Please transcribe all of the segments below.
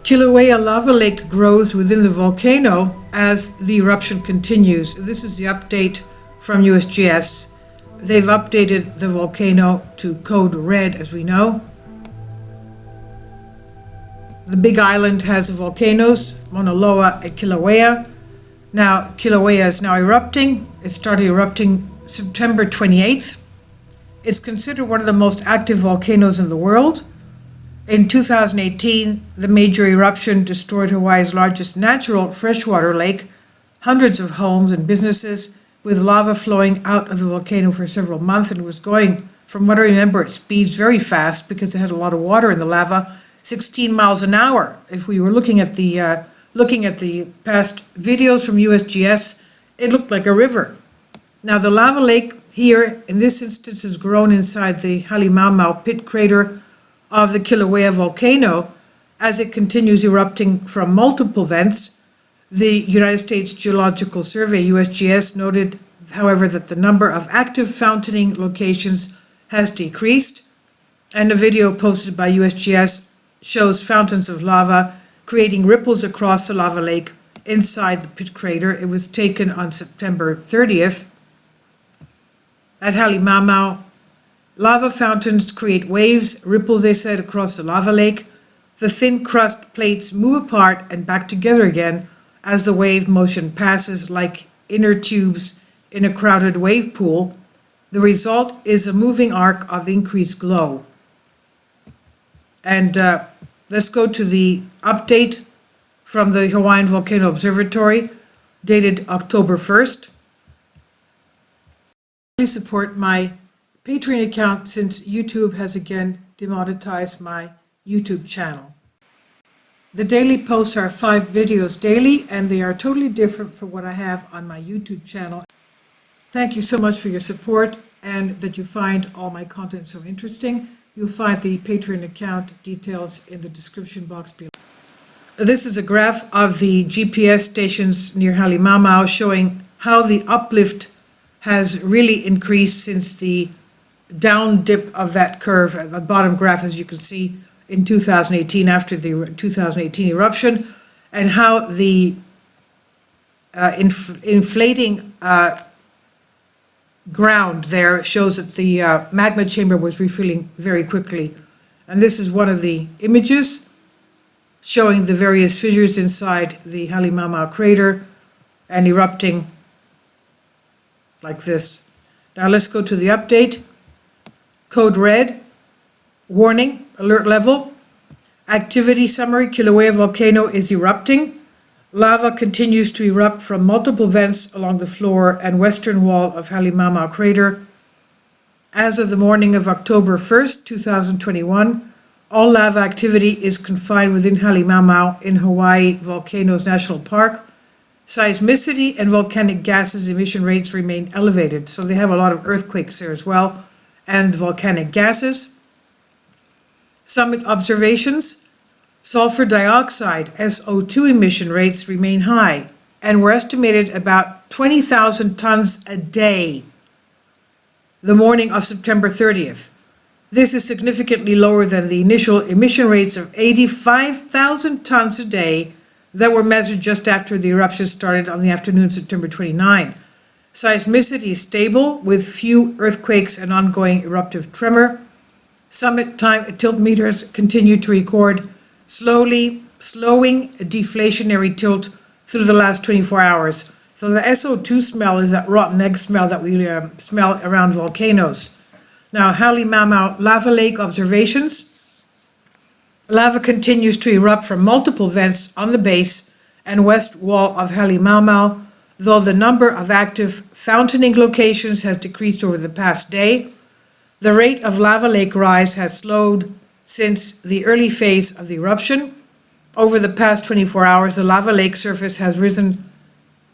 Kilauea lava lake grows within the volcano as the eruption continues. This is the update from USGS. They've updated the volcano to code red, as we know. The big island has the volcanoes, Mauna Loa and Kilauea. Now, Kilauea is now erupting. It started erupting September 28th. It's considered one of the most active volcanoes in the world. In 2018, the major eruption destroyed Hawaii's largest natural freshwater lake, hundreds of homes and businesses, with lava flowing out of the volcano for several months, and it was going, from what I remember, at speeds very fast because it had a lot of water in the lava, 16 miles an hour. If we were looking at the past videos from USGS, it looked like a river. Now, the lava lake here, in this instance, has grown inside the Hale pit crater of the Kilauea volcano as it continues erupting from multiple vents. The United States Geological Survey, USGS, noted, however, that the number of active fountaining locations has decreased, and a video posted by USGS shows fountains of lava creating ripples across the lava lake inside the pit crater. It was taken on September 30th. At Hale, lava fountains create waves, ripples, they said, across the lava lake. The thin crust plates move apart and back together again as the wave motion passes, like inner tubes in a crowded wave pool. The result is a moving arc of increased glow. And let's go to the update from the Hawaiian Volcano Observatory, dated October 1st. Please support my Patreon account since YouTube has again demonetized my YouTube channel. The daily posts are 5 videos daily, and they are totally different from what I have on my YouTube channel. Thank you so much for your support and that you find all my content so interesting. You'll find the Patreon account details in the description box below. This is a graph of the GPS stations near Hale showing how the uplift has really increased since the down dip of that curve at the bottom graph, as you can see, in 2018 after the 2018 eruption, and how the inflating ground there shows that the magma chamber was refilling very quickly. And this is one of the images showing the various fissures inside the Hale crater and erupting like this. Now let's go to the update. Code red, warning, alert level, activity summary, Kilauea volcano is erupting. Lava continues to erupt from multiple vents along the floor and western wall of Hale crater. As of the morning of October 1st, 2021, all lava activity is confined within Hale in Hawaii Volcanoes National Park. Seismicity and volcanic gases emission rates remain elevated, so they have a lot of earthquakes there as well, and volcanic gases. Summit observations: sulfur dioxide, SO2 emission rates remain high and were estimated about 20,000 tons a day the morning of September 30th. This is significantly lower than the initial emission rates of 85,000 tons a day that were measured just after the eruption started on the afternoon of September 29. Seismicity is stable with few earthquakes and ongoing eruptive tremor. Summit time tilt meters continue to record slowing deflationary tilt through the last 24 hours. So the SO2 smell is that rotten egg smell that we smell around volcanoes. Now, Hale lava lake observations. Lava continues to erupt from multiple vents on the base and west wall of Hale, though the number of active fountaining locations has decreased over the past day. The rate of lava lake rise has slowed since the early phase of the eruption. Over the past 24 hours, the lava lake surface has risen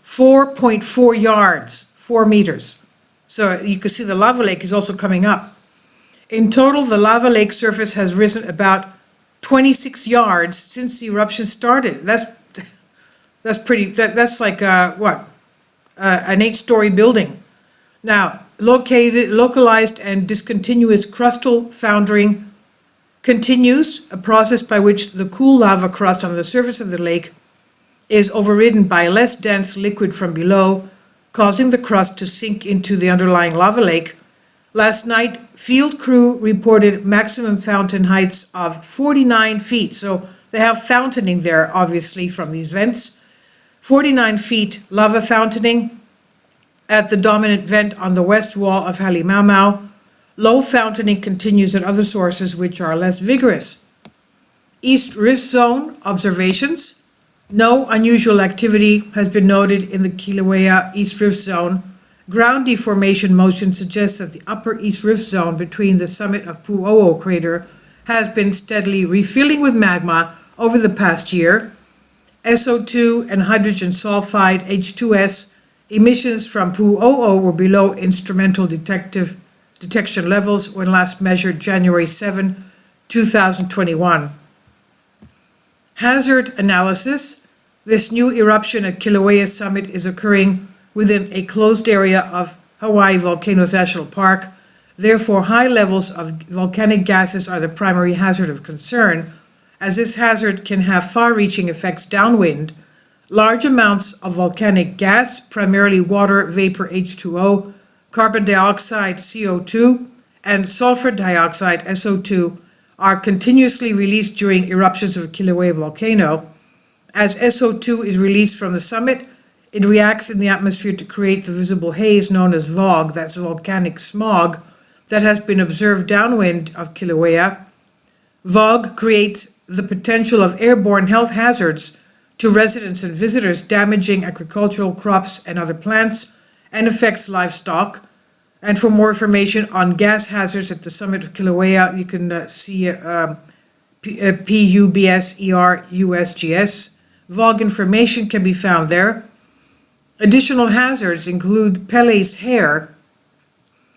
4.4 yards, 4 meters. So you can see the lava lake is also coming up. In total, the lava lake surface has risen about 26 yards since the eruption started. That's pretty, that's like an 8-story building. Now, localized and discontinuous crustal foundering continues, a process by which the cool lava crust on the surface of the lake is overridden by less dense liquid from below, causing the crust to sink into the underlying lava lake. Last night, field crew reported maximum fountain heights of 49 feet. So they have fountaining there, obviously, from these vents. 49 feet lava fountaining at the dominant vent on the west wall of Huma. Low fountaining continues at other sources which are less vigorous. East Rift Zone observations. No unusual activity has been noted in the Kilauea East Rift Zone. Ground deformation motion suggests that the upper East Rift Zone between the summit of Pu'o'o crater has been steadily refilling with magma over the past year. SO2 and hydrogen sulfide H2S emissions from Pu'o'o were below instrumental detection levels when last measured January 7, 2021. Hazard analysis. This new eruption at Kilauea summit is occurring within a closed area of Hawaii Volcanoes National Park. Therefore, high levels of volcanic gases are the primary hazard of concern, as this hazard can have far-reaching effects downwind. Large amounts of volcanic gas, primarily water vapor H2O, carbon dioxide CO2, and sulfur dioxide SO2, are continuously released during eruptions of Kilauea volcano. As SO2 is released from the summit, it reacts in the atmosphere to create the visible haze known as VOG, that's volcanic smog, that has been observed downwind of Kilauea. VOG creates the potential of airborne health hazards to residents and visitors, damaging agricultural crops and other plants, and affects livestock. And for more information on gas hazards at the summit of Kilauea, you can see PUBSER-USGS. VOG information can be found there. Additional hazards include Pele's hair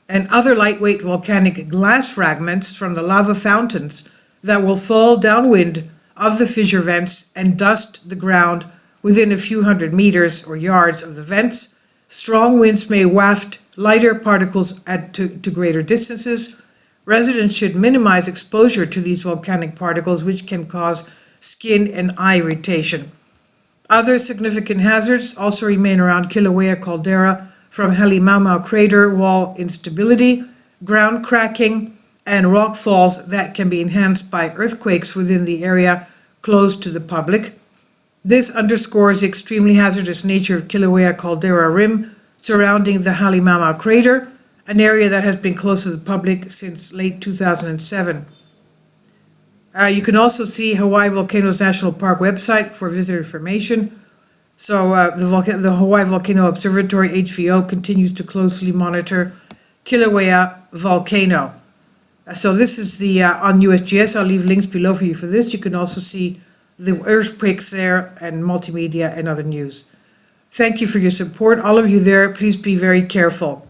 and other lightweight volcanic glass fragments from the lava fountains that will fall downwind of the fissure vents and dust the ground within a few hundred meters or yards of the vents. Strong winds may waft lighter particles to greater distances. Residents should minimize exposure to these volcanic particles, which can cause skin and eye irritation. Other significant hazards also remain around Kilauea caldera from Huma crater wall instability, ground cracking, and rock falls that can be enhanced by earthquakes within the area closed to the public. This underscores the extremely hazardous nature of Kilauea caldera rim surrounding the Huma crater, an area that has been closed to the public since late 2007. You can also see Hawaii Volcanoes National Park website for visitor information. So the Hawaii Volcano Observatory, HVO, continues to closely monitor Kilauea volcano. So this is the on USGS. I'll leave links below for you for this. You can also see the earthquakes there and multimedia and other news. Thank you for your support. All of you there, please be very careful.